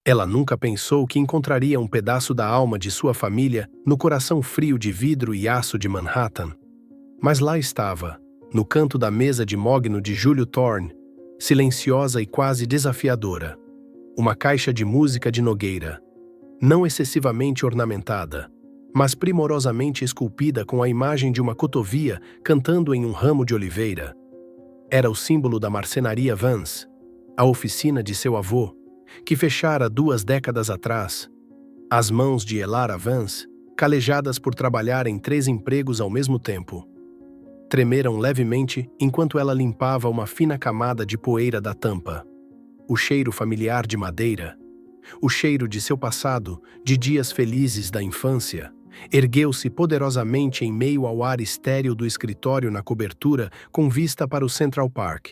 Ela nunca pensou que encontraria um pedaço da alma de sua família no coração frio de vidro e aço de Manhattan. Mas lá estava, no canto da mesa de mogno de Júlio Thorne, silenciosa e quase desafiadora. Uma caixa de música de Nogueira, não excessivamente ornamentada, mas primorosamente esculpida com a imagem de uma cotovia cantando em um ramo de oliveira. Era o símbolo da marcenaria Vance, a oficina de seu avô, que fechara 2 décadas atrás. As mãos de Elara Vance, calejadas por trabalhar em 3 empregos ao mesmo tempo, tremeram levemente enquanto ela limpava uma fina camada de poeira da tampa. O cheiro familiar de madeira, o cheiro de seu passado, de dias felizes da infância, ergueu-se poderosamente em meio ao ar estéril do escritório na cobertura com vista para o Central Park.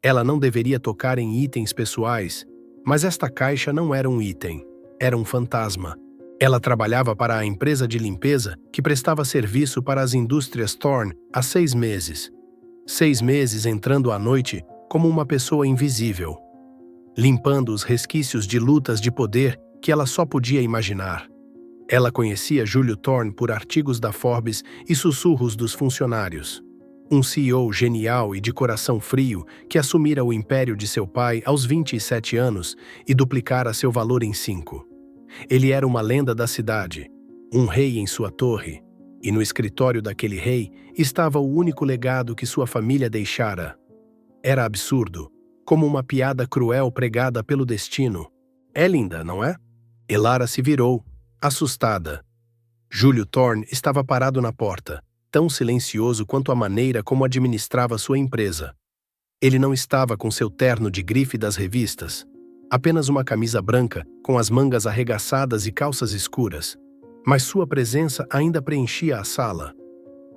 Ela não deveria tocar em itens pessoais, mas esta caixa não era um item, era um fantasma. Ela trabalhava para a empresa de limpeza que prestava serviço para as indústrias Thorne há 6 meses. 6 meses entrando à noite como uma pessoa invisível, limpando os resquícios de lutas de poder que ela só podia imaginar. Ela conhecia Júlio Thorne por artigos da Forbes e sussurros dos funcionários. Um CEO genial e de coração frio que assumira o império de seu pai aos 27 anos e duplicara seu valor em 5. Ele era uma lenda da cidade, um rei em sua torre, e no escritório daquele rei estava o único legado que sua família deixara. Era absurdo, como uma piada cruel pregada pelo destino. É linda, não é? Elara se virou, assustada. Júlio Thorne estava parado na porta, tão silencioso quanto a maneira como administrava sua empresa. Ele não estava com seu terno de grife das revistas, apenas uma camisa branca com as mangas arregaçadas e calças escuras, mas sua presença ainda preenchia a sala.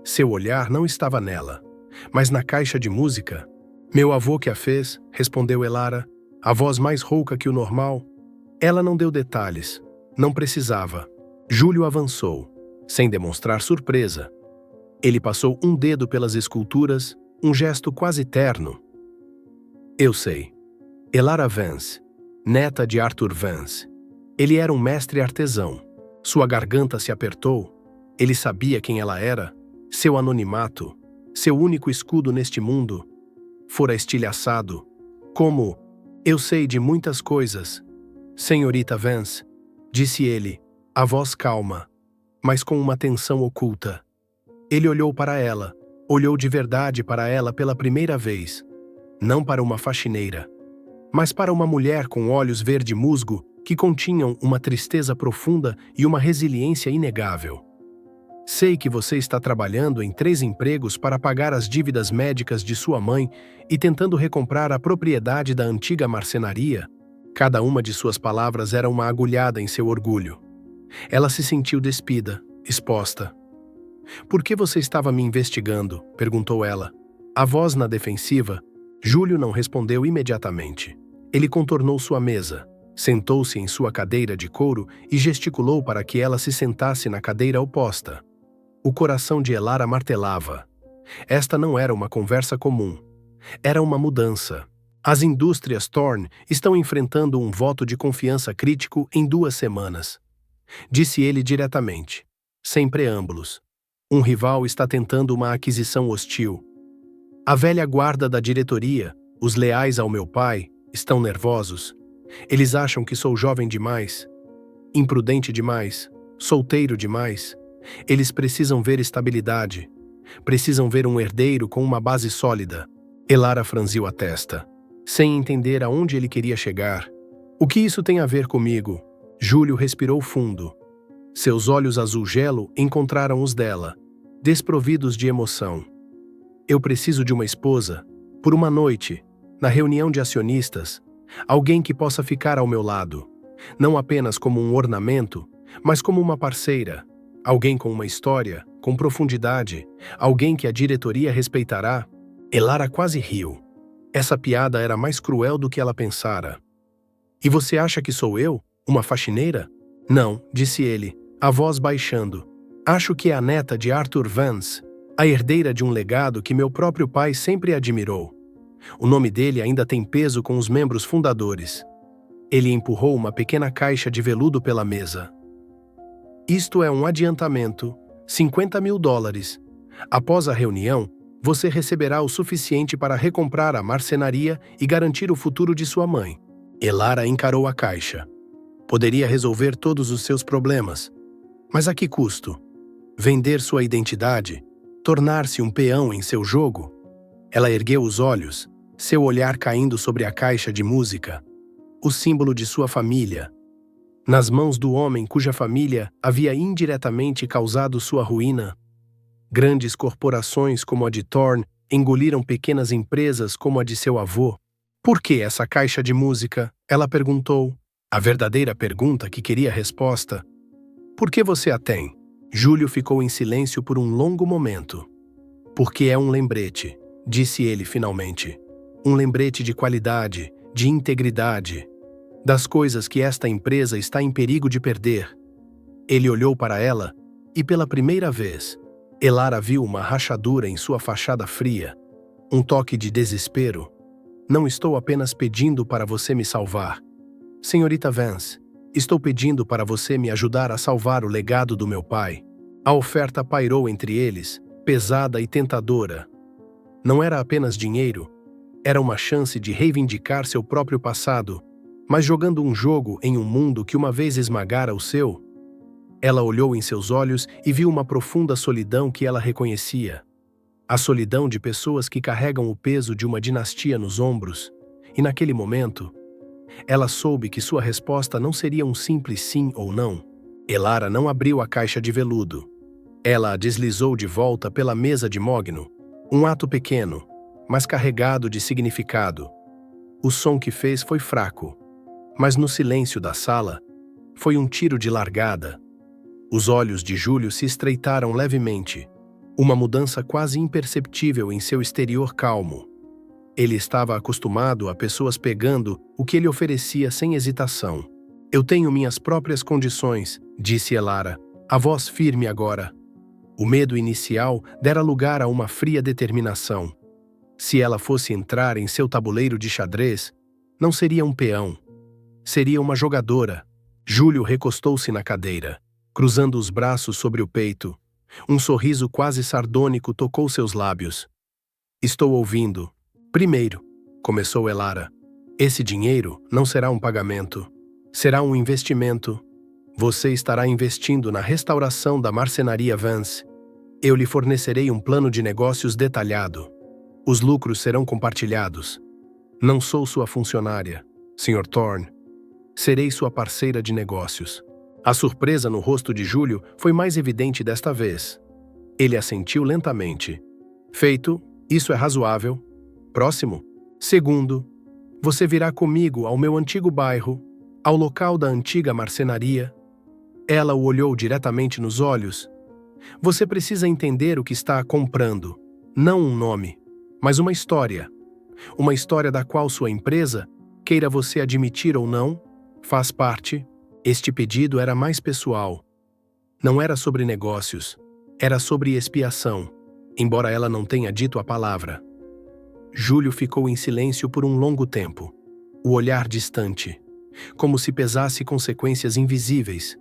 Seu olhar não estava nela, mas na caixa de música. Meu avô que a fez, respondeu Elara, a voz mais rouca que o normal. Ela não deu detalhes, não precisava. Júlio avançou, sem demonstrar surpresa. Ele passou um dedo pelas esculturas, um gesto quase terno. Eu sei. Elara Vance, neta de Arthur Vance. Ele era um mestre artesão. Sua garganta se apertou. Ele sabia quem ela era, seu anonimato, seu único escudo neste mundo. Fora estilhaçado. Como? Eu sei de muitas coisas, senhorita Vance, disse ele, a voz calma, mas com uma tensão oculta. Ele olhou para ela, olhou de verdade para ela pela primeira vez. Não para uma faxineira, mas para uma mulher com olhos verde musgo que continham uma tristeza profunda e uma resiliência inegável. Sei que você está trabalhando em 3 empregos para pagar as dívidas médicas de sua mãe e tentando recomprar a propriedade da antiga marcenaria. Cada uma de suas palavras era uma agulhada em seu orgulho. Ela se sentiu despida, exposta. Por que você estava me investigando? Perguntou ela. A voz na defensiva. Júlio não respondeu imediatamente. Ele contornou sua mesa, sentou-se em sua cadeira de couro e gesticulou para que ela se sentasse na cadeira oposta. O coração de Elara martelava. Esta não era uma conversa comum. Era uma mudança. As indústrias Thorne estão enfrentando um voto de confiança crítico em 2 semanas. Disse ele diretamente, sem preâmbulos. Um rival está tentando uma aquisição hostil. A velha guarda da diretoria, os leais ao meu pai, estão nervosos. Eles acham que sou jovem demais, imprudente demais, solteiro demais. Eles precisam ver estabilidade. Precisam ver um herdeiro com uma base sólida. Elara franziu a testa, sem entender aonde ele queria chegar. O que isso tem a ver comigo? Júlio respirou fundo. Seus olhos azul gelo encontraram os dela, desprovidos de emoção. Eu preciso de uma esposa, por uma noite, na reunião de acionistas, alguém que possa ficar ao meu lado, não apenas como um ornamento, mas como uma parceira. Alguém com uma história, com profundidade, alguém que a diretoria respeitará. Elara quase riu. Essa piada era mais cruel do que ela pensara. E você acha que sou eu, uma faxineira? Não, disse ele, a voz baixando. Acho que é a neta de Arthur Vance, a herdeira de um legado que meu próprio pai sempre admirou. O nome dele ainda tem peso com os membros fundadores. Ele empurrou uma pequena caixa de veludo pela mesa. Isto é um adiantamento, $50.000. Após a reunião, você receberá o suficiente para recomprar a marcenaria e garantir o futuro de sua mãe. Elara encarou a caixa. Poderia resolver todos os seus problemas. Mas a que custo? Vender sua identidade? Tornar-se um peão em seu jogo? Ela ergueu os olhos, seu olhar caindo sobre a caixa de música, o símbolo de sua família, nas mãos do homem cuja família havia indiretamente causado sua ruína. Grandes corporações como a de Thorne engoliram pequenas empresas como a de seu avô. Por que essa caixa de música? Ela perguntou. A verdadeira pergunta que queria resposta. Por que você a tem? Júlio ficou em silêncio por um longo momento. Porque é um lembrete, disse ele finalmente. Um lembrete de qualidade, de integridade, das coisas que esta empresa está em perigo de perder. Ele olhou para ela e, pela primeira vez, Elara viu uma rachadura em sua fachada fria, um toque de desespero. Não estou apenas pedindo para você me salvar. Senhorita Vance, estou pedindo para você me ajudar a salvar o legado do meu pai. A oferta pairou entre eles, pesada e tentadora. Não era apenas dinheiro, era uma chance de reivindicar seu próprio passado, mas jogando um jogo em um mundo que uma vez esmagara o seu. Ela olhou em seus olhos e viu uma profunda solidão que ela reconhecia. A solidão de pessoas que carregam o peso de uma dinastia nos ombros. E naquele momento, ela soube que sua resposta não seria um simples sim ou não. Elara não abriu a caixa de veludo. Ela a deslizou de volta pela mesa de mogno. Um ato pequeno, mas carregado de significado. O som que fez foi fraco, mas no silêncio da sala, foi um tiro de largada. Os olhos de Júlio se estreitaram levemente, uma mudança quase imperceptível em seu exterior calmo. Ele estava acostumado a pessoas pegando o que ele oferecia sem hesitação. Eu tenho minhas próprias condições, disse Elara, a voz firme agora. O medo inicial dera lugar a uma fria determinação. Se ela fosse entrar em seu tabuleiro de xadrez, não seria um peão. Seria uma jogadora. Júlio recostou-se na cadeira, cruzando os braços sobre o peito. Um sorriso quase sardônico tocou seus lábios. Estou ouvindo. Primeiro, começou Elara, esse dinheiro não será um pagamento. Será um investimento. Você estará investindo na restauração da marcenaria Vance. Eu lhe fornecerei um plano de negócios detalhado. Os lucros serão compartilhados. Não sou sua funcionária, Sr. Thorne. Serei sua parceira de negócios. A surpresa no rosto de Júlio foi mais evidente desta vez. Ele assentiu lentamente. Feito, isso é razoável. Próximo. Segundo, você virá comigo ao meu antigo bairro, ao local da antiga marcenaria. Ela o olhou diretamente nos olhos. Você precisa entender o que está comprando. Não um nome, mas uma história. Uma história da qual sua empresa, queira você admitir ou não, faz parte. Este pedido era mais pessoal. Não era sobre negócios, era sobre expiação, embora ela não tenha dito a palavra. Júlio ficou em silêncio por um longo tempo, o olhar distante, como se pesasse consequências invisíveis.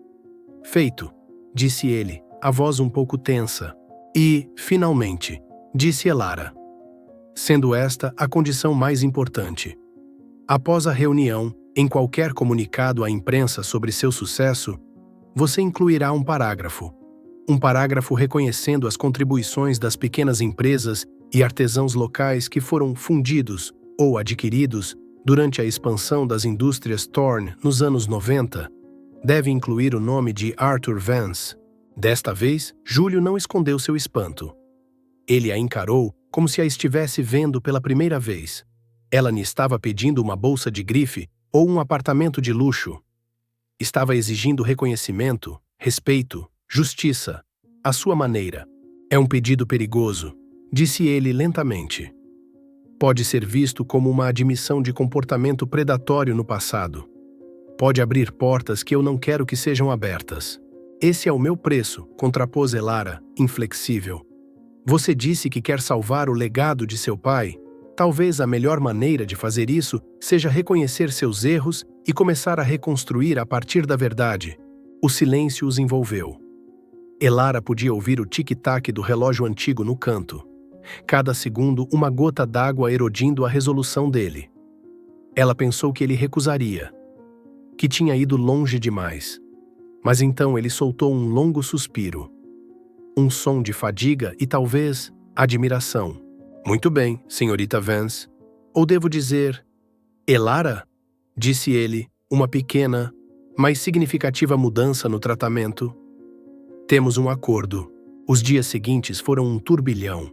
Feito, disse ele, a voz um pouco tensa. E, finalmente, disse Elara, sendo esta a condição mais importante. Após a reunião, em qualquer comunicado à imprensa sobre seu sucesso, você incluirá um parágrafo. Um parágrafo reconhecendo as contribuições das pequenas empresas e artesãos locais que foram fundidos ou adquiridos durante a expansão das indústrias Thorne nos anos 90. Deve incluir o nome de Arthur Vance. Desta vez, Júlio não escondeu seu espanto. Ele a encarou como se a estivesse vendo pela primeira vez. Ela lhe estava pedindo uma bolsa de grife ou um apartamento de luxo. Estava exigindo reconhecimento, respeito, justiça, à sua maneira. É um pedido perigoso, disse ele lentamente. Pode ser visto como uma admissão de comportamento predatório no passado. Pode abrir portas que eu não quero que sejam abertas. Esse é o meu preço, contrapôs Elara, inflexível. Você disse que quer salvar o legado de seu pai. Talvez a melhor maneira de fazer isso seja reconhecer seus erros e começar a reconstruir a partir da verdade. O silêncio os envolveu. Elara podia ouvir o tic-tac do relógio antigo no canto. Cada segundo, uma gota d'água erodindo a resolução dele. Ela pensou que ele recusaria, que tinha ido longe demais. Mas então ele soltou um longo suspiro. Um som de fadiga e talvez admiração. Muito bem, senhorita Vance. Ou devo dizer, Elara? Disse ele, uma pequena, mas significativa mudança no tratamento. Temos um acordo. Os dias seguintes foram um turbilhão.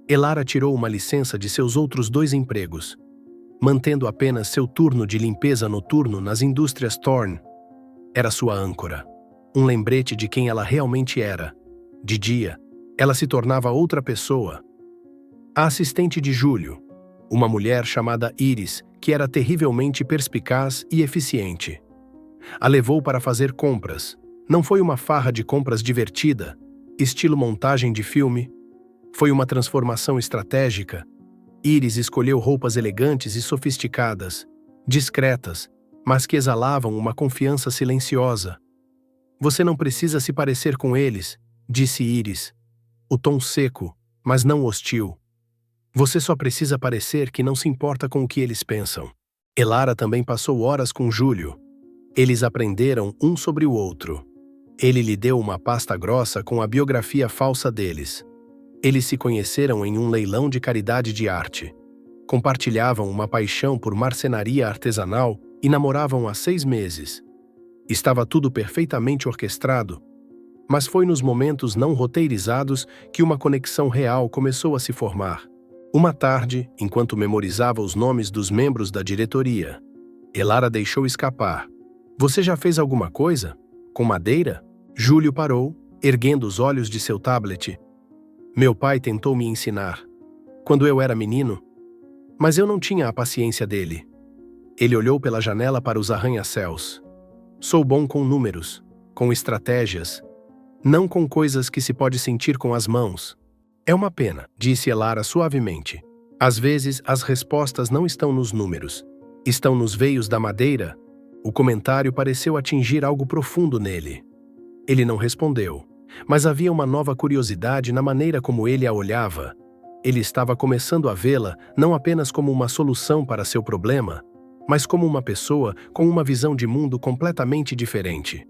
Elara tirou uma licença de seus outros 2 empregos, mantendo apenas seu turno de limpeza noturno nas indústrias Thorne. Era sua âncora, um lembrete de quem ela realmente era. De dia, ela se tornava outra pessoa. A assistente de Júlio, uma mulher chamada Iris, que era terrivelmente perspicaz e eficiente. A levou para fazer compras. Não foi uma farra de compras divertida, estilo montagem de filme. Foi uma transformação estratégica. Iris escolheu roupas elegantes e sofisticadas, discretas, mas que exalavam uma confiança silenciosa. Você não precisa se parecer com eles, disse Iris. O tom seco, mas não hostil. Você só precisa parecer que não se importa com o que eles pensam. Elara também passou horas com Júlio. Eles aprenderam um sobre o outro. Ele lhe deu uma pasta grossa com a biografia falsa deles. Eles se conheceram em um leilão de caridade de arte. Compartilhavam uma paixão por marcenaria artesanal e namoravam há 6 meses. Estava tudo perfeitamente orquestrado, mas foi nos momentos não roteirizados que uma conexão real começou a se formar. Uma tarde, enquanto memorizava os nomes dos membros da diretoria, Elara deixou escapar. Você já fez alguma coisa? Com madeira? Júlio parou, erguendo os olhos de seu tablet. Meu pai tentou me ensinar, quando eu era menino, mas eu não tinha a paciência dele. Ele olhou pela janela para os arranha-céus. Sou bom com números, com estratégias, não com coisas que se pode sentir com as mãos. É uma pena, disse Elara suavemente. Às vezes, as respostas não estão nos números. Estão nos veios da madeira. O comentário pareceu atingir algo profundo nele. Ele não respondeu, mas havia uma nova curiosidade na maneira como ele a olhava. Ele estava começando a vê-la não apenas como uma solução para seu problema, mas como uma pessoa com uma visão de mundo completamente diferente.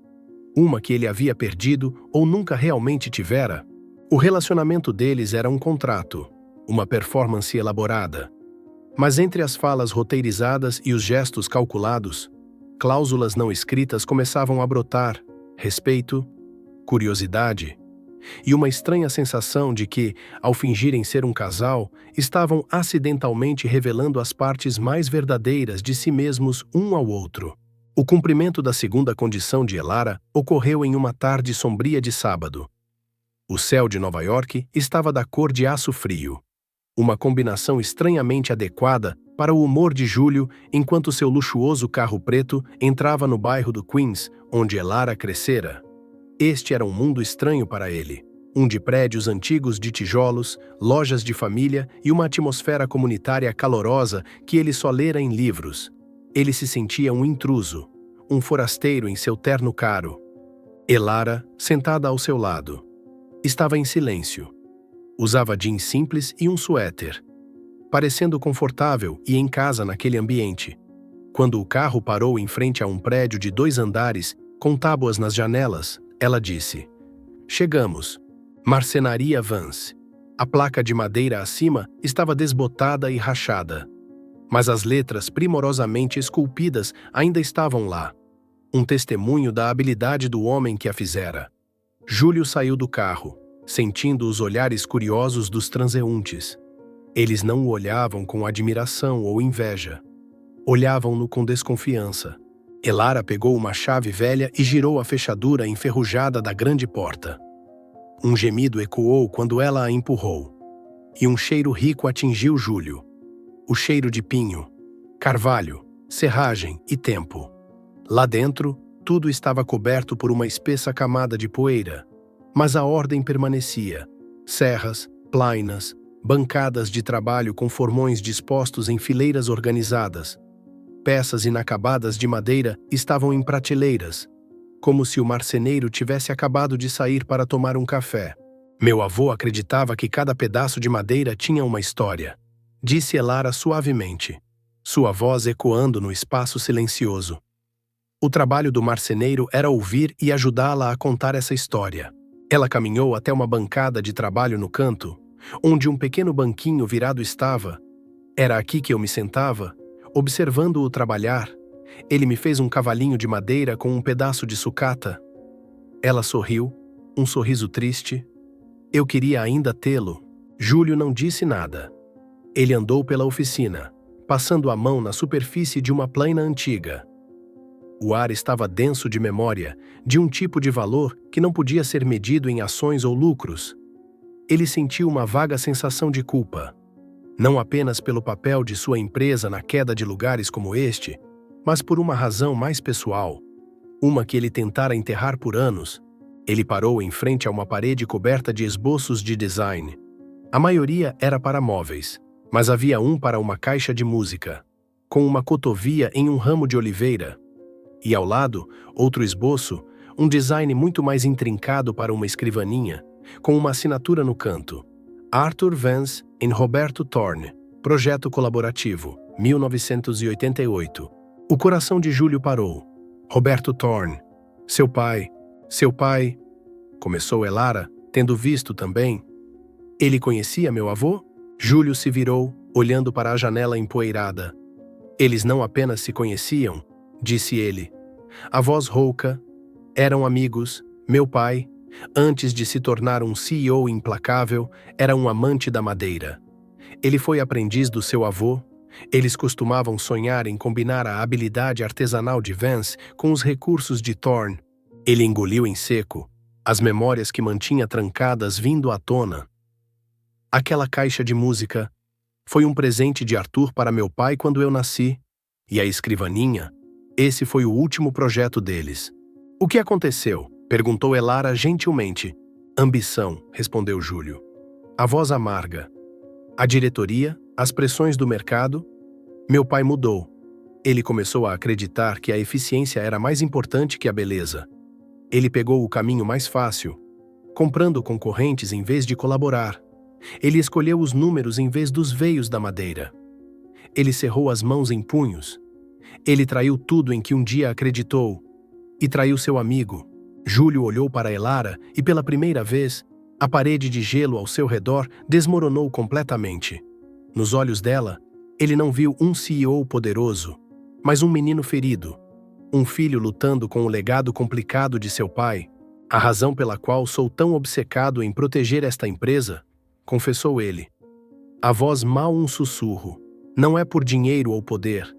Uma que ele havia perdido ou nunca realmente tivera. O relacionamento deles era um contrato, uma performance elaborada. Mas entre as falas roteirizadas e os gestos calculados, cláusulas não escritas começavam a brotar: respeito, curiosidade e uma estranha sensação de que, ao fingirem ser um casal, estavam acidentalmente revelando as partes mais verdadeiras de si mesmos um ao outro. O cumprimento da segunda condição de Elara ocorreu em uma tarde sombria de sábado. O céu de Nova York estava da cor de aço frio, uma combinação estranhamente adequada para o humor de Júlio enquanto seu luxuoso carro preto entrava no bairro do Queens, onde Elara crescera. Este era um mundo estranho para ele, um de prédios antigos de tijolos, lojas de família e uma atmosfera comunitária calorosa que ele só lera em livros. Ele se sentia um intruso, um forasteiro em seu terno caro. Elara, sentada ao seu lado, estava em silêncio. Usava jeans simples e um suéter, parecendo confortável e em casa naquele ambiente. Quando o carro parou em frente a um prédio de 2 andares, com tábuas nas janelas, ela disse: Chegamos. Marcenaria Vance. A placa de madeira acima estava desbotada e rachada, mas as letras primorosamente esculpidas ainda estavam lá. Um testemunho da habilidade do homem que a fizera. Júlio saiu do carro, sentindo os olhares curiosos dos transeuntes. Eles não o olhavam com admiração ou inveja. Olhavam-no com desconfiança. Elara pegou uma chave velha e girou a fechadura enferrujada da grande porta. Um gemido ecoou quando ela a empurrou. E um cheiro rico atingiu Júlio. O cheiro de pinho, carvalho, serragem e tempo. Lá dentro, tudo estava coberto por uma espessa camada de poeira, mas a ordem permanecia. Serras, plainas, bancadas de trabalho com formões dispostos em fileiras organizadas. Peças inacabadas de madeira estavam em prateleiras, como se o marceneiro tivesse acabado de sair para tomar um café. Meu avô acreditava que cada pedaço de madeira tinha uma história, disse Elara suavemente, sua voz ecoando no espaço silencioso. O trabalho do marceneiro era ouvir e ajudá-la a contar essa história. Ela caminhou até uma bancada de trabalho no canto, onde um pequeno banquinho virado estava. Era aqui que eu me sentava, observando-o trabalhar. Ele me fez um cavalinho de madeira com um pedaço de sucata. Ela sorriu, um sorriso triste. Eu queria ainda tê-lo. Júlio não disse nada. Ele andou pela oficina, passando a mão na superfície de uma plana antiga. O ar estava denso de memória, de um tipo de valor que não podia ser medido em ações ou lucros. Ele sentiu uma vaga sensação de culpa. Não apenas pelo papel de sua empresa na queda de lugares como este, mas por uma razão mais pessoal, uma que ele tentara enterrar por anos. Ele parou em frente a uma parede coberta de esboços de design. A maioria era para móveis, mas havia um para uma caixa de música, com uma cotovia em um ramo de oliveira. E ao lado, outro esboço, um design muito mais intrincado para uma escrivaninha, com uma assinatura no canto. Arthur Vance em Roberto Thorne, projeto colaborativo, 1988. O coração de Júlio parou. Roberto Thorne. Seu pai. Começou Elara, tendo visto também. Ele conhecia meu avô? Júlio se virou, olhando para a janela empoeirada. Eles não apenas se conheciam, disse ele. A voz rouca. Eram amigos. Meu pai, antes de se tornar um CEO implacável, era um amante da madeira. Ele foi aprendiz do seu avô. Eles costumavam sonhar em combinar a habilidade artesanal de Vance com os recursos de Thorne. Ele engoliu em seco, as memórias que mantinha trancadas vindo à tona. Aquela caixa de música foi um presente de Arthur para meu pai quando eu nasci, e a escrivaninha, esse foi o último projeto deles. O que aconteceu? Perguntou Elara gentilmente. Ambição, respondeu Júlio. A voz amarga. A diretoria, as pressões do mercado. Meu pai mudou. Ele começou a acreditar que a eficiência era mais importante que a beleza. Ele pegou o caminho mais fácil, comprando concorrentes em vez de colaborar. Ele escolheu os números em vez dos veios da madeira. Ele cerrou as mãos em punhos. Ele traiu tudo em que um dia acreditou. E traiu seu amigo. Júlio olhou para Elara e, pela primeira vez, a parede de gelo ao seu redor desmoronou completamente. Nos olhos dela, ele não viu um CEO poderoso, mas um menino ferido. Um filho lutando com o legado complicado de seu pai. A razão pela qual sou tão obcecado em proteger esta empresa, confessou ele. A voz mal um sussurro. Não é por dinheiro ou poder.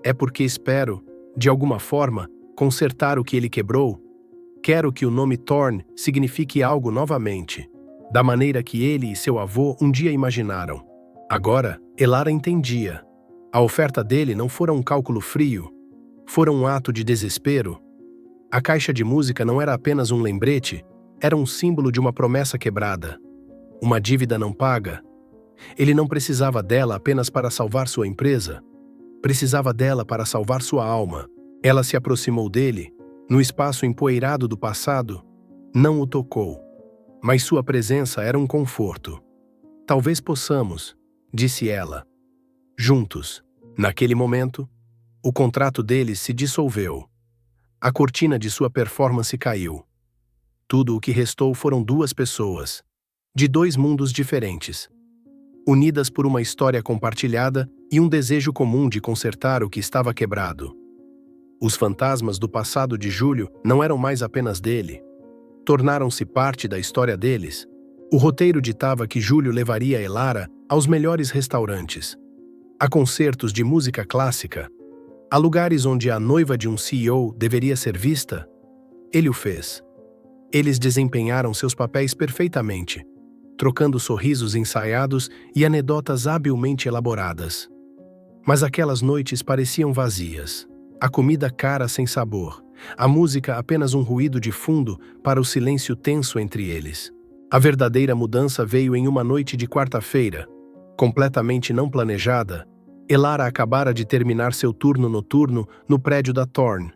É porque espero, de alguma forma, consertar o que ele quebrou. Quero que o nome Thorne signifique algo novamente, da maneira que ele e seu avô um dia imaginaram. Agora, Elara entendia. A oferta dele não fora um cálculo frio, fora um ato de desespero. A caixa de música não era apenas um lembrete, era um símbolo de uma promessa quebrada. Uma dívida não paga. Ele não precisava dela apenas para salvar sua empresa. Precisava dela para salvar sua alma. Ela se aproximou dele, no espaço empoeirado do passado. Não o tocou. Mas sua presença era um conforto. Talvez possamos, disse ela. Juntos. Naquele momento, o contrato deles se dissolveu. A cortina de sua performance caiu. Tudo o que restou foram duas pessoas, de dois mundos diferentes, unidas por uma história compartilhada e um desejo comum de consertar o que estava quebrado. Os fantasmas do passado de Júlio não eram mais apenas dele. Tornaram-se parte da história deles. O roteiro ditava que Júlio levaria Elara aos melhores restaurantes, a concertos de música clássica, a lugares onde a noiva de um CEO deveria ser vista. Ele o fez. Eles desempenharam seus papéis perfeitamente, trocando sorrisos ensaiados e anedotas habilmente elaboradas. Mas aquelas noites pareciam vazias. A comida cara sem sabor, a música apenas um ruído de fundo para o silêncio tenso entre eles. A verdadeira mudança veio em uma noite de quarta-feira, completamente não planejada. Elara acabara de terminar seu turno noturno no prédio da Thorne.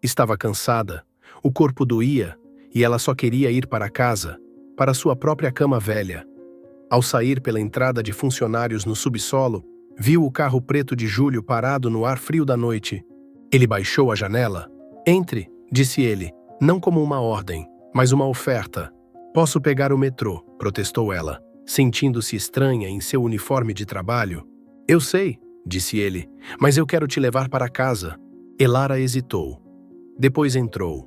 Estava cansada, o corpo doía, e ela só queria ir para casa, para sua própria cama velha. Ao sair pela entrada de funcionários no subsolo, viu o carro preto de Júlio parado no ar frio da noite. Ele baixou a janela. "Entre", disse ele, não como uma ordem, mas uma oferta. "Posso pegar o metrô", protestou ela, sentindo-se estranha em seu uniforme de trabalho. "Eu sei", disse ele, "mas eu quero te levar para casa." Elara hesitou. Depois entrou.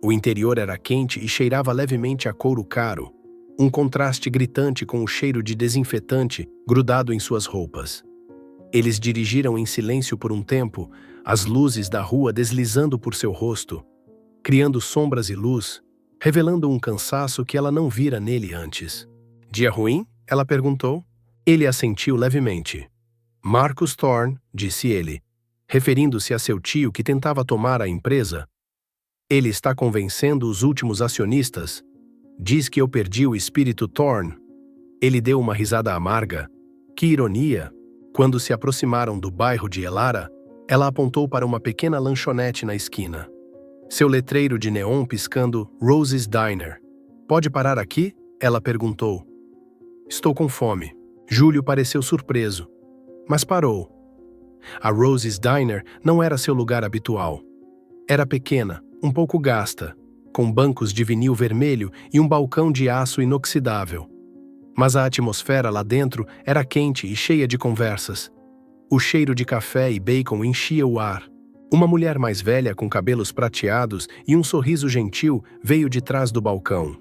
O interior era quente e cheirava levemente a couro caro, um contraste gritante com o cheiro de desinfetante grudado em suas roupas. Eles dirigiram em silêncio por um tempo, as luzes da rua deslizando por seu rosto, criando sombras e luz, revelando um cansaço que ela não vira nele antes. "Dia ruim?" ela perguntou. Ele assentiu levemente. "Marcus Thorne", disse ele, referindo-se a seu tio que tentava tomar a empresa. "Ele está convencendo os últimos acionistas. Diz que eu perdi o espírito Thorne." Ele deu uma risada amarga. Que ironia! Quando se aproximaram do bairro de Elara, ela apontou para uma pequena lanchonete na esquina. Seu letreiro de neon piscando Rose's Diner. "Pode parar aqui?" ela perguntou. "Estou com fome." Júlio pareceu surpreso, mas parou. A Rose's Diner não era seu lugar habitual. Era pequena, um pouco gasta, com bancos de vinil vermelho e um balcão de aço inoxidável. Mas a atmosfera lá dentro era quente e cheia de conversas. O cheiro de café e bacon enchia o ar. Uma mulher mais velha com cabelos prateados e um sorriso gentil veio de trás do balcão.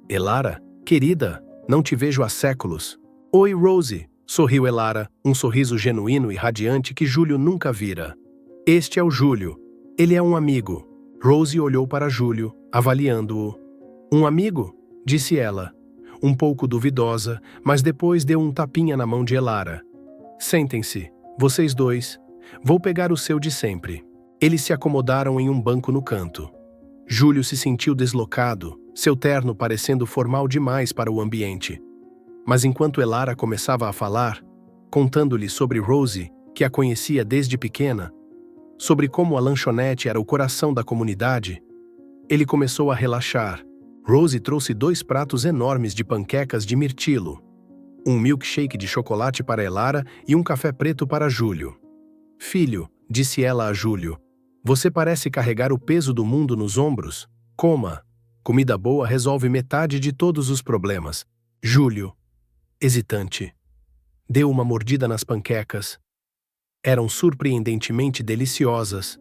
"Elara, querida, não te vejo há séculos." "Oi, Rose", sorriu Elara, um sorriso genuíno e radiante que Júlio nunca vira. "Este é o Júlio. Ele é um amigo." Rose olhou para Júlio, avaliando-o. "Um amigo?", disse ela, um pouco duvidosa, mas depois deu um tapinha na mão de Elara. "Sentem-se, vocês dois. Vou pegar o seu de sempre." Eles se acomodaram em um banco no canto. Júlio se sentiu deslocado, seu terno parecendo formal demais para o ambiente. Mas enquanto Elara começava a falar, contando-lhe sobre Rose, que a conhecia desde pequena, sobre como a lanchonete era o coração da comunidade, ele começou a relaxar. Rose trouxe 2 pratos enormes de panquecas de mirtilo, um milkshake de chocolate para Elara e um café preto para Júlio. "Filho", disse ela a Júlio, "você parece carregar o peso do mundo nos ombros. Coma. Comida boa resolve metade de todos os problemas." Júlio, hesitante, deu uma mordida nas panquecas. Eram surpreendentemente deliciosas,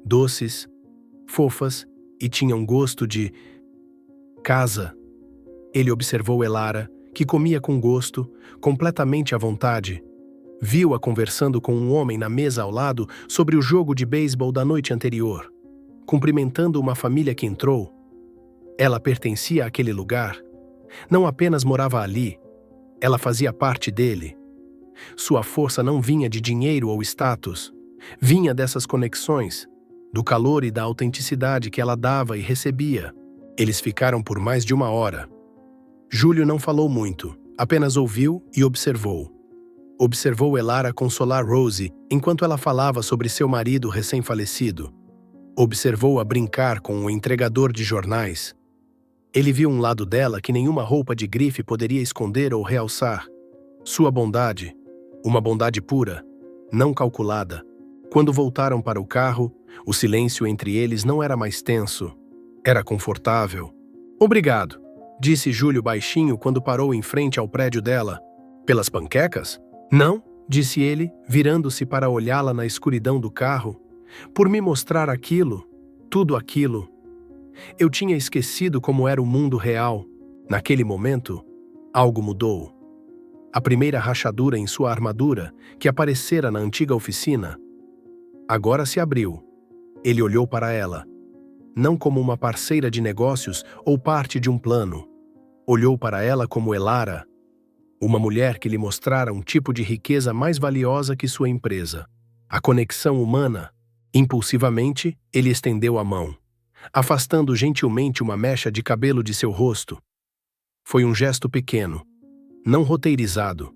doces, fofas e tinham gosto de casa. Ele observou Elara, que comia com gosto, completamente à vontade. Viu-a conversando com um homem na mesa ao lado sobre o jogo de beisebol da noite anterior, cumprimentando uma família que entrou. Ela pertencia àquele lugar. Não apenas morava ali, ela fazia parte dele. Sua força não vinha de dinheiro ou status, vinha dessas conexões, do calor e da autenticidade que ela dava e recebia. Eles ficaram por mais de 1 hora. Júlio não falou muito, apenas ouviu e observou. Observou Elara consolar Rose enquanto ela falava sobre seu marido recém-falecido. Observou-a brincar com o entregador de jornais. Ele viu um lado dela que nenhuma roupa de grife poderia esconder ou realçar. Sua bondade, uma bondade pura, não calculada. Quando voltaram para o carro, o silêncio entre eles não era mais tenso. Era confortável. "Obrigado", disse Júlio baixinho quando parou em frente ao prédio dela. "Pelas panquecas?" "Não", disse ele, virando-se para olhá-la na escuridão do carro. "Por me mostrar aquilo, tudo aquilo." Eu tinha esquecido como era o mundo real. Naquele momento, algo mudou. A primeira rachadura em sua armadura, que aparecera na antiga oficina, agora se abriu. Ele olhou para ela, não como uma parceira de negócios ou parte de um plano. Olhou para ela como Elara, uma mulher que lhe mostrara um tipo de riqueza mais valiosa que sua empresa. A conexão humana. Impulsivamente, ele estendeu a mão, afastando gentilmente uma mecha de cabelo de seu rosto. Foi um gesto pequeno, não roteirizado.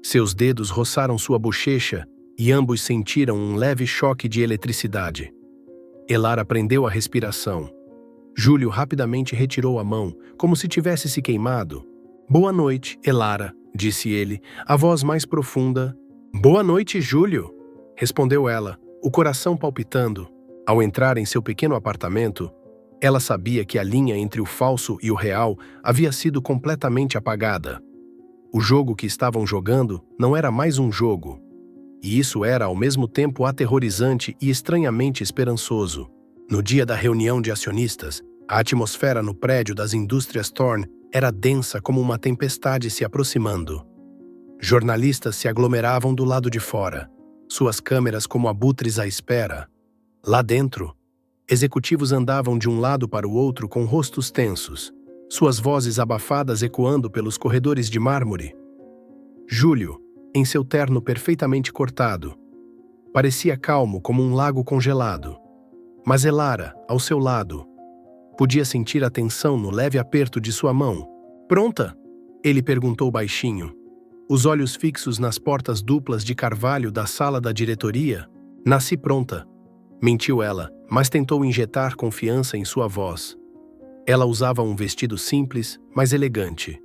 Seus dedos roçaram sua bochecha e ambos sentiram um leve choque de eletricidade. Elara prendeu a respiração. Júlio rapidamente retirou a mão, como se tivesse se queimado. "Boa noite, Elara", disse ele, a voz mais profunda. "Boa noite, Júlio", respondeu ela, o coração palpitando. Ao entrar em seu pequeno apartamento, ela sabia que a linha entre o falso e o real havia sido completamente apagada. O jogo que estavam jogando não era mais um jogo. E isso era ao mesmo tempo aterrorizante e estranhamente esperançoso. No dia da reunião de acionistas, a atmosfera no prédio das indústrias Thorne era densa como uma tempestade se aproximando. Jornalistas se aglomeravam do lado de fora, suas câmeras como abutres à espera. Lá dentro, executivos andavam de um lado para o outro com rostos tensos, suas vozes abafadas ecoando pelos corredores de mármore. Júlio, em seu terno perfeitamente cortado, parecia calmo como um lago congelado. Mas Elara, ao seu lado, podia sentir a tensão no leve aperto de sua mão. "Pronta?", ele perguntou baixinho, os olhos fixos nas portas duplas de carvalho da sala da diretoria. "Nasci pronta", mentiu ela, mas tentou injetar confiança em sua voz. Ela usava um vestido simples, mas elegante,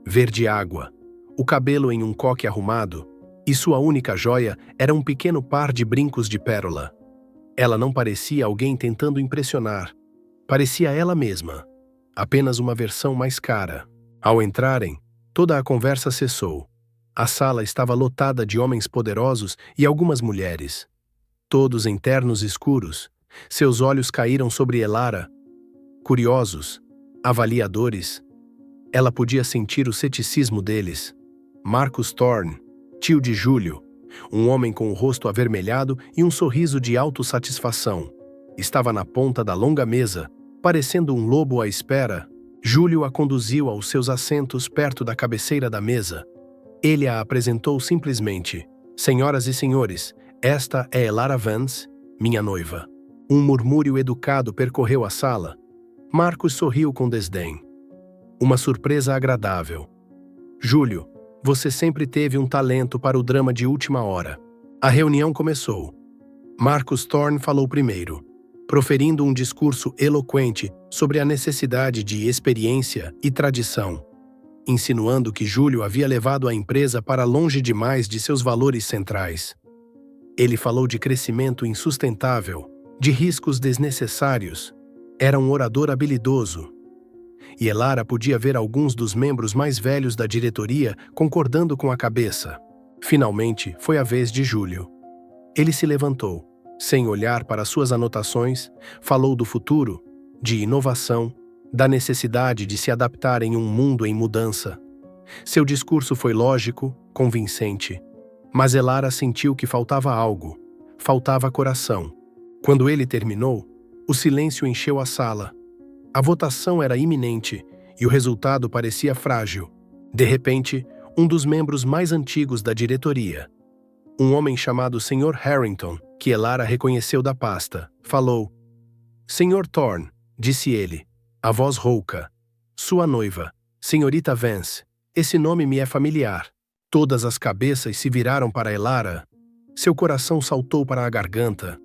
verde água, o cabelo em um coque arrumado, e sua única joia era um pequeno par de brincos de pérola. Ela não parecia alguém tentando impressionar. Parecia ela mesma, apenas uma versão mais cara. Ao entrarem, toda a conversa cessou. A sala estava lotada de homens poderosos e algumas mulheres. Todos em ternos escuros, seus olhos caíram sobre Elara. Curiosos, avaliadores. Ela podia sentir o ceticismo deles. Marcus Thorne, tio de Júlio, um homem com o rosto avermelhado e um sorriso de autossatisfação, estava na ponta da longa mesa, parecendo um lobo à espera. Júlio a conduziu aos seus assentos perto da cabeceira da mesa. Ele a apresentou simplesmente. "Senhoras e senhores, esta é Elara Vance, minha noiva." Um murmúrio educado percorreu a sala. Marcus sorriu com desdém. Uma surpresa agradável. "Júlio, você sempre teve um talento para o drama de última hora." A reunião começou. Marcus Thorne falou primeiro, proferindo um discurso eloquente sobre a necessidade de experiência e tradição, insinuando que Júlio havia levado a empresa para longe demais de seus valores centrais. Ele falou de crescimento insustentável, de riscos desnecessários. Era um orador habilidoso. E Elara podia ver alguns dos membros mais velhos da diretoria concordando com a cabeça. Finalmente, foi a vez de Júlio. Ele se levantou, sem olhar para suas anotações, falou do futuro, de inovação, da necessidade de se adaptar em um mundo em mudança. Seu discurso foi lógico, convincente. Mas Elara sentiu que faltava algo. Faltava coração. Quando ele terminou, o silêncio encheu a sala. A votação era iminente e o resultado parecia frágil. De repente, um dos membros mais antigos da diretoria, um homem chamado Sr. Harrington, que Elara reconheceu da pasta, falou. "Sr. Thorne", disse ele, a voz rouca. "Sua noiva, Senhorita Vance. Esse nome me é familiar." Todas as cabeças se viraram para Elara. Seu coração saltou para a garganta.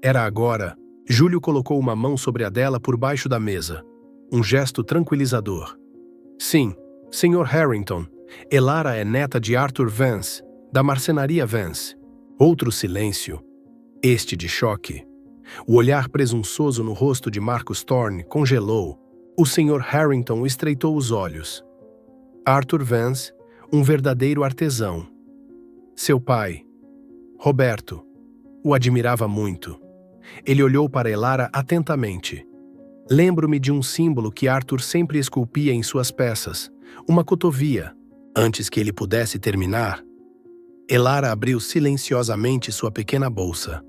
Era agora. Júlio colocou uma mão sobre a dela por baixo da mesa. Um gesto tranquilizador. "Sim, Sr. Harrington. Elara é neta de Arthur Vance, da marcenaria Vance." Outro silêncio. Este de choque. O olhar presunçoso no rosto de Marcus Thorne congelou. O Sr. Harrington estreitou os olhos. Arthur Vance, um verdadeiro artesão. Seu pai, Roberto, o admirava muito. Ele olhou para Elara atentamente. "Lembro-me de um símbolo que Arthur sempre esculpia em suas peças, uma cotovia." Antes que ele pudesse terminar, Elara abriu silenciosamente sua pequena bolsa.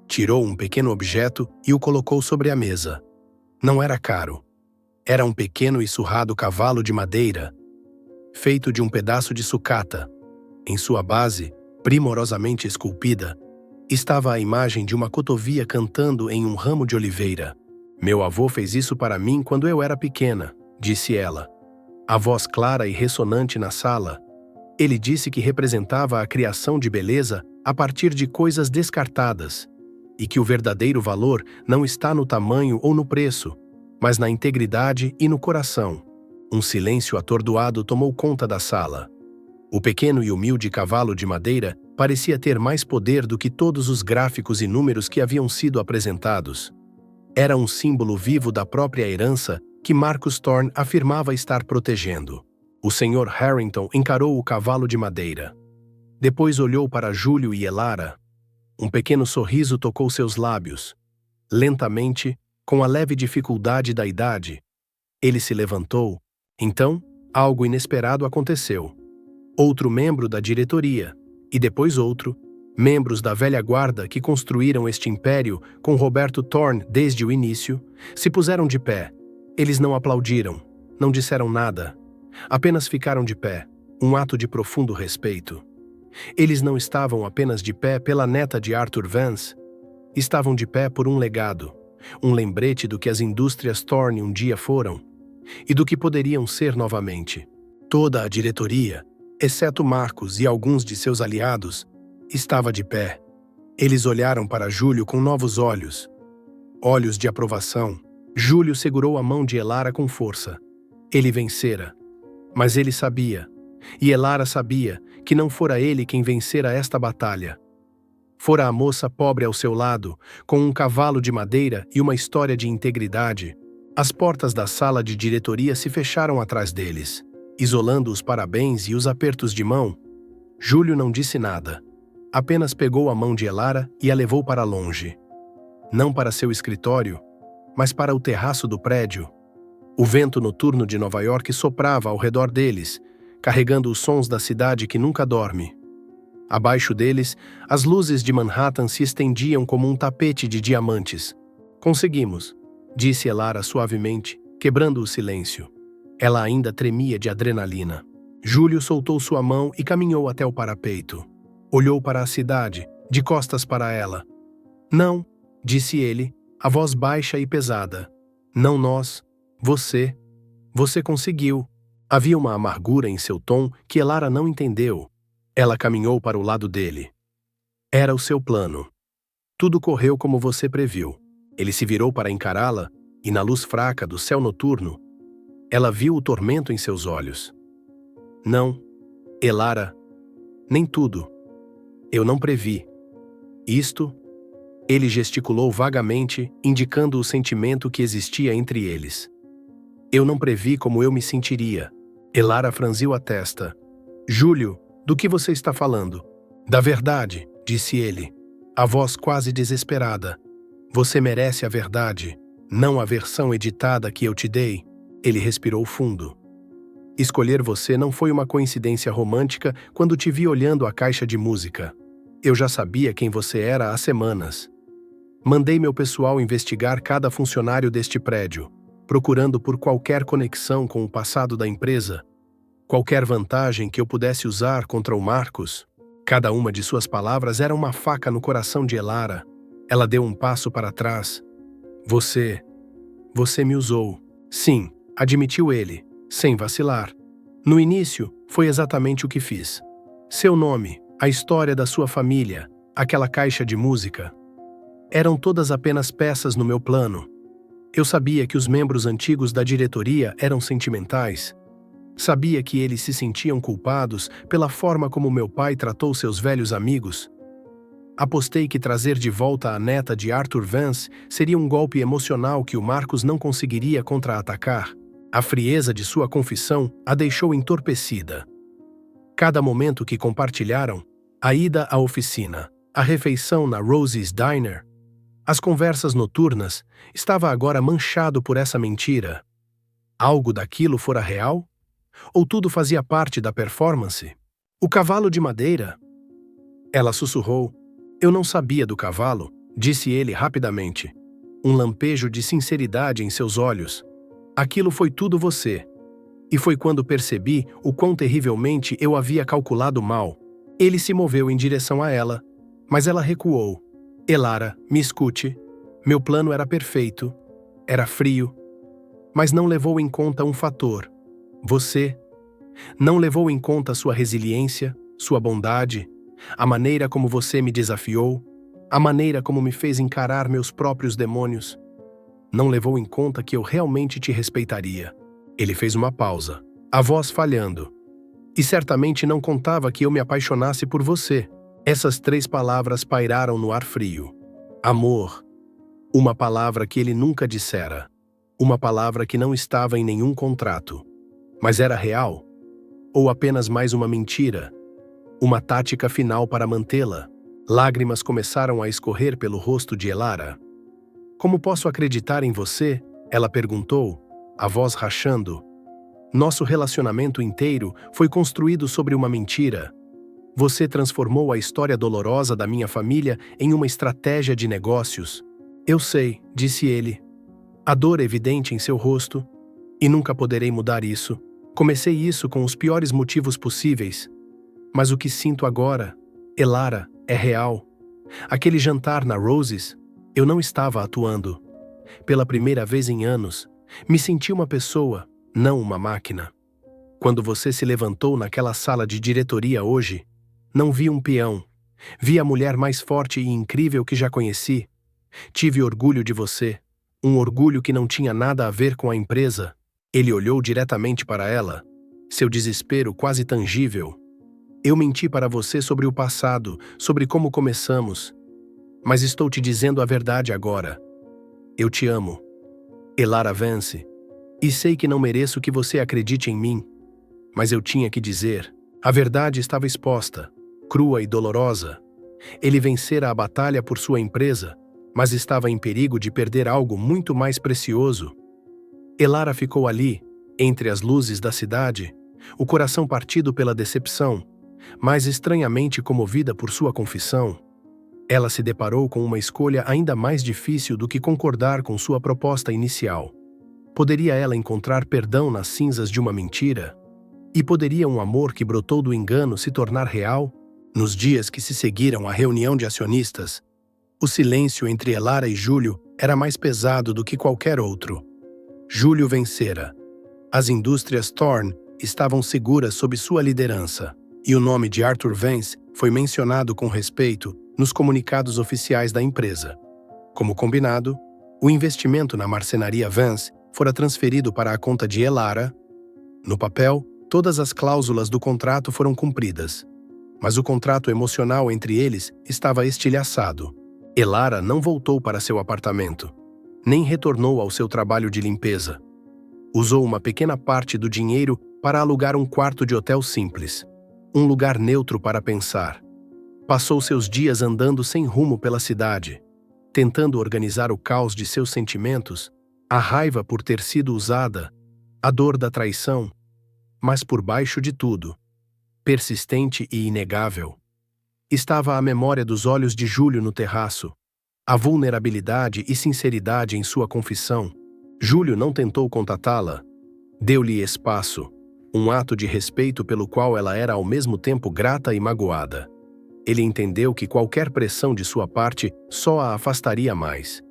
Tirou um pequeno objeto e o colocou sobre a mesa. Não era caro. Era um pequeno e surrado cavalo de madeira, feito de um pedaço de sucata. Em sua base, primorosamente esculpida, estava a imagem de uma cotovia cantando em um ramo de oliveira. "Meu avô fez isso para mim quando eu era pequena", disse ela. A voz clara e ressonante na sala. Ele disse que representava a criação de beleza a partir de coisas descartadas, e que o verdadeiro valor não está no tamanho ou no preço, mas na integridade e no coração. Um silêncio atordoado tomou conta da sala. O pequeno e humilde cavalo de madeira parecia ter mais poder do que todos os gráficos e números que haviam sido apresentados. Era um símbolo vivo da própria herança que Marcus Thorne afirmava estar protegendo. O Sr. Harrington encarou o cavalo de madeira. Depois olhou para Júlio e Elara. Um pequeno sorriso tocou seus lábios. Lentamente, com a leve dificuldade da idade, ele se levantou. Então, algo inesperado aconteceu. Outro membro da diretoria, e depois outro, membros da velha guarda que construíram este império com Roberto Thorne desde o início, se puseram de pé. Eles não aplaudiram, não disseram nada. Apenas ficaram de pé, um ato de profundo respeito. Eles não estavam apenas de pé pela neta de Arthur Vance. Estavam de pé por um legado, um lembrete do que as indústrias Thorne um dia foram, e do que poderiam ser novamente. Toda a diretoria, exceto Marcus e alguns de seus aliados, estava de pé. Eles olharam para Júlio com novos olhos. Olhos de aprovação. Júlio segurou a mão de Elara com força. Ele vencera. Mas ele sabia, e Elara sabia, que não fora ele quem vencera esta batalha. Fora a moça pobre ao seu lado, com um cavalo de madeira e uma história de integridade. As portas da sala de diretoria se fecharam atrás deles, isolando os parabéns e os apertos de mão. Júlio não disse nada. Apenas pegou a mão de Elara e a levou para longe. Não para seu escritório, mas para o terraço do prédio. O vento noturno de Nova York soprava ao redor deles, carregando os sons da cidade que nunca dorme. Abaixo deles, as luzes de Manhattan se estendiam como um tapete de diamantes. Conseguimos, disse Elara suavemente, quebrando o silêncio. Ela ainda tremia de adrenalina. Júlio soltou sua mão e caminhou até o parapeito. Olhou para a cidade, de costas para ela. Não, disse ele, a voz baixa e pesada. Não nós. Você. Você conseguiu. Havia uma amargura em seu tom que Elara não entendeu. Ela caminhou para o lado dele. Era o seu plano. Tudo correu como você previu. Ele se virou para encará-la, e na luz fraca do céu noturno, ela viu o tormento em seus olhos. Não, Elara, nem tudo. Eu não previ. Isto, ele gesticulou vagamente, indicando o sentimento que existia entre eles. Eu não previ como eu me sentiria. Elara franziu a testa. Júlio, do que você está falando? Da verdade, disse ele, a voz quase desesperada. Você merece a verdade, não a versão editada que eu te dei. Ele respirou fundo. Escolher você não foi uma coincidência romântica quando te vi olhando a caixa de música. Eu já sabia quem você era há semanas. Mandei meu pessoal investigar cada funcionário deste prédio, procurando por qualquer conexão com o passado da empresa, qualquer vantagem que eu pudesse usar contra o Marcus. Cada uma de suas palavras era uma faca no coração de Elara. Ela deu um passo para trás. Você me usou. Sim, admitiu ele, sem vacilar. No início, foi exatamente o que fiz. Seu nome, a história da sua família, aquela caixa de música. Eram todas apenas peças no meu plano. Eu sabia que os membros antigos da diretoria eram sentimentais. Sabia que eles se sentiam culpados pela forma como meu pai tratou seus velhos amigos. Apostei que trazer de volta a neta de Arthur Vance seria um golpe emocional que o Marcus não conseguiria contra-atacar. A frieza de sua confissão a deixou entorpecida. Cada momento que compartilharam, a ida à oficina, a refeição na Rosie's Diner, as conversas noturnas, estava agora manchado por essa mentira. Algo daquilo fora real? Ou tudo fazia parte da performance? O cavalo de madeira? Ela sussurrou. Eu não sabia do cavalo, disse ele rapidamente. Um lampejo de sinceridade em seus olhos. Aquilo foi tudo você. E foi quando percebi o quão terrivelmente eu havia calculado mal. Ele se moveu em direção a ela, mas ela recuou. Elara, me escute. Meu plano era perfeito. Era frio. Mas não levou em conta um fator. Você. Não levou em conta sua resiliência, sua bondade, A maneira como você me desafiou, a maneira como me fez encarar meus próprios demônios, não levou em conta que eu realmente te respeitaria. Ele fez uma pausa, a voz falhando. E certamente não contava que eu me apaixonasse por você. Essas 3 palavras pairaram no ar frio. Amor. Uma palavra que ele nunca dissera. Uma palavra que não estava em nenhum contrato. Mas era real? Ou apenas mais uma mentira? Uma tática final para mantê-la? Lágrimas começaram a escorrer pelo rosto de Elara. Como posso acreditar em você? Ela perguntou, a voz rachando. Nosso relacionamento inteiro foi construído sobre uma mentira. Você transformou a história dolorosa da minha família em uma estratégia de negócios. Eu sei, disse ele. A dor evidente em seu rosto. E nunca poderei mudar isso. Comecei isso com os piores motivos possíveis. Mas o que sinto agora, Elara, é real. Aquele jantar na Roses, eu não estava atuando. Pela primeira vez em anos, me senti uma pessoa, não uma máquina. Quando você se levantou naquela sala de diretoria hoje, não vi um peão. Vi a mulher mais forte e incrível que já conheci. Tive orgulho de você. Um orgulho que não tinha nada a ver com a empresa. Ele olhou diretamente para ela. Seu desespero quase tangível. Eu menti para você sobre o passado, sobre como começamos. Mas estou te dizendo a verdade agora. Eu te amo. Elara Vance. E sei que não mereço que você acredite em mim. Mas eu tinha que dizer. A verdade estava exposta, crua e dolorosa. Ele vencera a batalha por sua empresa, mas estava em perigo de perder algo muito mais precioso. Elara ficou ali, entre as luzes da cidade, o coração partido pela decepção, mas estranhamente comovida por sua confissão. Ela se deparou com uma escolha ainda mais difícil do que concordar com sua proposta inicial. Poderia ela encontrar perdão nas cinzas de uma mentira? E poderia um amor que brotou do engano se tornar real? Nos dias que se seguiram à reunião de acionistas, o silêncio entre Elara e Júlio era mais pesado do que qualquer outro. Júlio vencera. As indústrias Thorne estavam seguras sob sua liderança, e o nome de Arthur Vance foi mencionado com respeito nos comunicados oficiais da empresa. Como combinado, o investimento na marcenaria Vance fora transferido para a conta de Elara. No papel, todas as cláusulas do contrato foram cumpridas, mas o contrato emocional entre eles estava estilhaçado. Elara não voltou para seu apartamento, nem retornou ao seu trabalho de limpeza. Usou uma pequena parte do dinheiro para alugar um quarto de hotel simples, um lugar neutro para pensar. Passou seus dias andando sem rumo pela cidade, tentando organizar o caos de seus sentimentos, a raiva por ter sido usada, a dor da traição, mas por baixo de tudo, persistente e inegável, estava a memória dos olhos de Júlio no terraço, a vulnerabilidade e sinceridade em sua confissão. Júlio não tentou contatá-la. Deu-lhe espaço, um ato de respeito pelo qual ela era ao mesmo tempo grata e magoada. Ele entendeu que qualquer pressão de sua parte só a afastaria mais.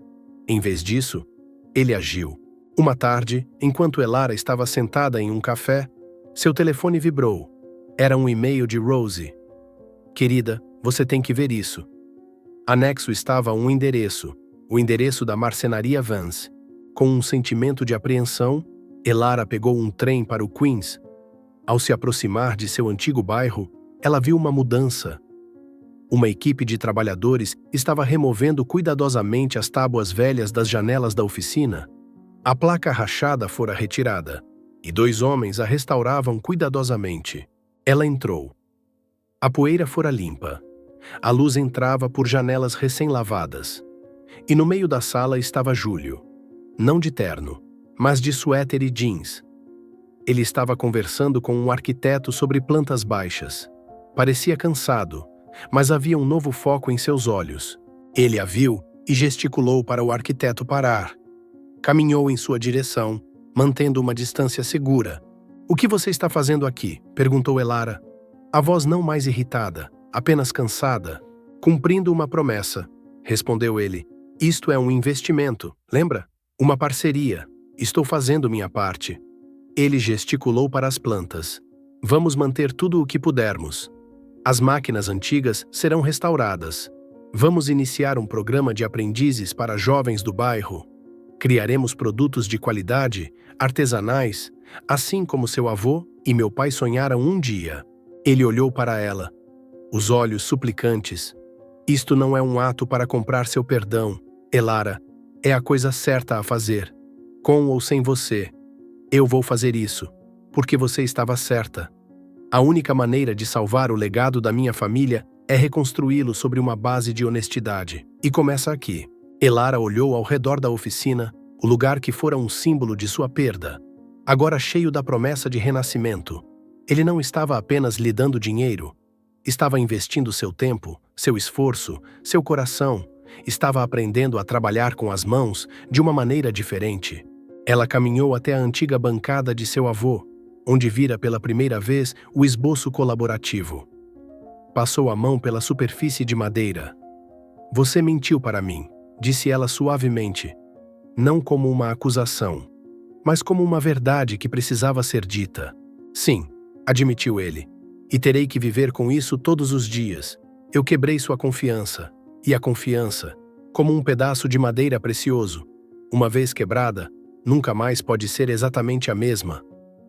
Em vez disso, ele agiu. Uma tarde, enquanto Elara estava sentada em um café, seu telefone vibrou. Era um e-mail de Rosie. Querida, você tem que ver isso. Anexo estava um endereço, o endereço da marcenaria Vance. Com um sentimento de apreensão, Elara pegou um trem para o Queens. Ao se aproximar de seu antigo bairro, ela viu uma mudança. Uma equipe de trabalhadores estava removendo cuidadosamente as tábuas velhas das janelas da oficina. A placa rachada fora retirada, e 2 homens a restauravam cuidadosamente. Ela entrou. A poeira fora limpa. A luz entrava por janelas recém-lavadas. E no meio da sala estava Júlio. Não de terno, mas de suéter e jeans. Ele estava conversando com um arquiteto sobre plantas baixas. Parecia cansado, mas havia um novo foco em seus olhos. Ele a viu e gesticulou para o arquiteto parar. Caminhou em sua direção, mantendo uma distância segura. "O que você está fazendo aqui?" perguntou Elara. A voz não mais irritada, apenas cansada. "Cumprindo uma promessa", respondeu ele. "Isto é um investimento, lembra? Uma parceria. Estou fazendo minha parte." Ele gesticulou para as plantas. "Vamos manter tudo o que pudermos." As máquinas antigas serão restauradas. Vamos iniciar um programa de aprendizes para jovens do bairro. Criaremos produtos de qualidade, artesanais, assim como seu avô e meu pai sonharam um dia. Ele olhou para ela, os olhos suplicantes. Isto não é um ato para comprar seu perdão, Elara. É a coisa certa a fazer. Com ou sem você. Eu vou fazer isso, porque você estava certa. A única maneira de salvar o legado da minha família é reconstruí-lo sobre uma base de honestidade. E começa aqui. Elara olhou ao redor da oficina, o lugar que fora um símbolo de sua perda. Agora cheio da promessa de renascimento. Ele não estava apenas lhe dando dinheiro. Estava investindo seu tempo, seu esforço, seu coração. Estava aprendendo a trabalhar com as mãos de uma maneira diferente. Ela caminhou até a antiga bancada de seu avô, onde vira pela primeira vez o esboço colaborativo. Passou a mão pela superfície de madeira. Você mentiu para mim, disse ela suavemente, não como uma acusação, mas como uma verdade que precisava ser dita. Sim, admitiu ele, e terei que viver com isso todos os dias. Eu quebrei sua confiança, e a confiança, como um pedaço de madeira precioso, uma vez quebrada, nunca mais pode ser exatamente a mesma,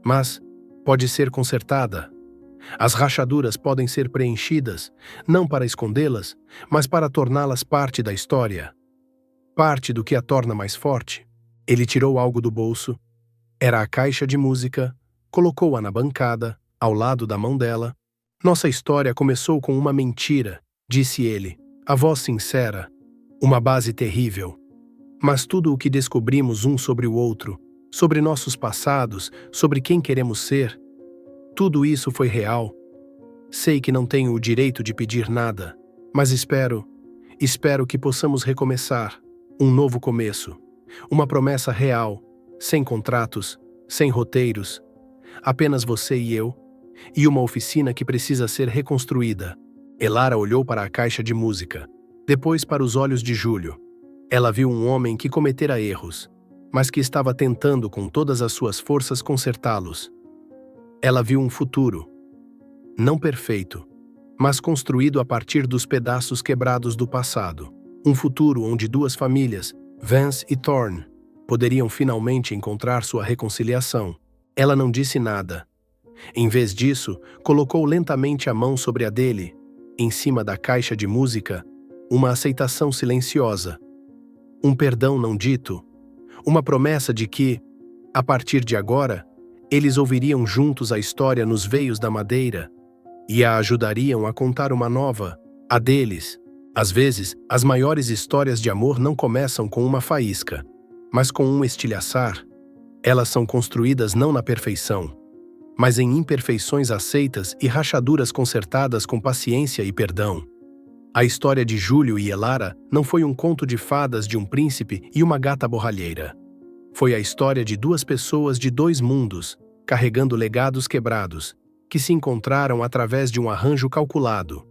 mas pode ser consertada. As rachaduras podem ser preenchidas, não para escondê-las, mas para torná-las parte da história. Parte do que a torna mais forte. Ele tirou algo do bolso. Era a caixa de música, colocou-a na bancada, ao lado da mão dela. Nossa história começou com uma mentira, disse ele, a voz sincera, uma base terrível. Mas tudo o que descobrimos um sobre o outro, sobre nossos passados, sobre quem queremos ser, tudo isso foi real. Sei que não tenho o direito de pedir nada, mas espero que possamos recomeçar, um novo começo, uma promessa real, sem contratos, sem roteiros, apenas você e eu, e uma oficina que precisa ser reconstruída. Elara olhou para a caixa de música, depois para os olhos de Júlio. Ela viu um homem que cometera erros, mas que estava tentando com todas as suas forças consertá-los. Ela viu um futuro, não perfeito, mas construído a partir dos pedaços quebrados do passado. Um futuro onde duas famílias, Vance e Thorne, poderiam finalmente encontrar sua reconciliação. Ela não disse nada. Em vez disso, colocou lentamente a mão sobre a dele, em cima da caixa de música, uma aceitação silenciosa. Um perdão não dito, uma promessa de que, a partir de agora, eles ouviriam juntos a história nos veios da madeira e a ajudariam a contar uma nova, a deles. Às vezes, as maiores histórias de amor não começam com uma faísca, mas com um estilhaçar. Elas são construídas não na perfeição, mas em imperfeições aceitas e rachaduras consertadas com paciência e perdão. A história de Júlio e Elara não foi um conto de fadas de um príncipe e uma gata borralheira. Foi a história de duas pessoas de dois mundos, carregando legados quebrados, que se encontraram através de um arranjo calculado.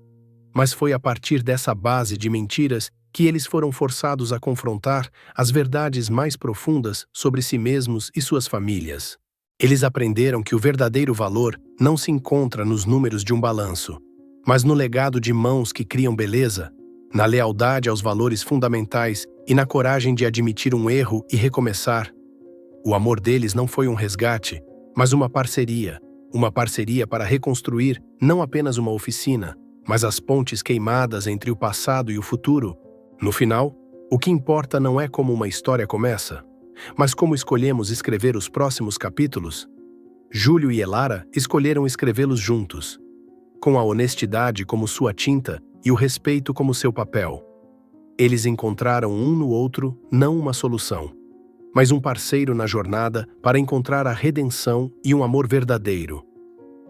Mas foi a partir dessa base de mentiras que eles foram forçados a confrontar as verdades mais profundas sobre si mesmos e suas famílias. Eles aprenderam que o verdadeiro valor não se encontra nos números de um balanço, mas no legado de mãos que criam beleza, na lealdade aos valores fundamentais e na coragem de admitir um erro e recomeçar. O amor deles não foi um resgate, mas uma parceria para reconstruir não apenas uma oficina, mas as pontes queimadas entre o passado e o futuro. No final, o que importa não é como uma história começa, mas como escolhemos escrever os próximos capítulos. Júlio e Elara escolheram escrevê-los juntos, com a honestidade como sua tinta e o respeito como seu papel. Eles encontraram um no outro não uma solução, mas um parceiro na jornada para encontrar a redenção e um amor verdadeiro.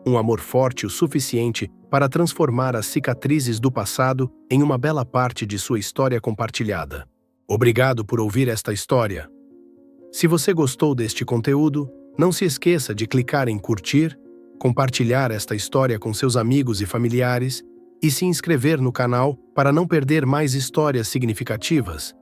Um amor forte o suficiente para transformar as cicatrizes do passado em uma bela parte de sua história compartilhada. Obrigado por ouvir esta história. Se você gostou deste conteúdo, não se esqueça de clicar em curtir, compartilhar esta história com seus amigos e familiares e se inscrever no canal para não perder mais histórias significativas.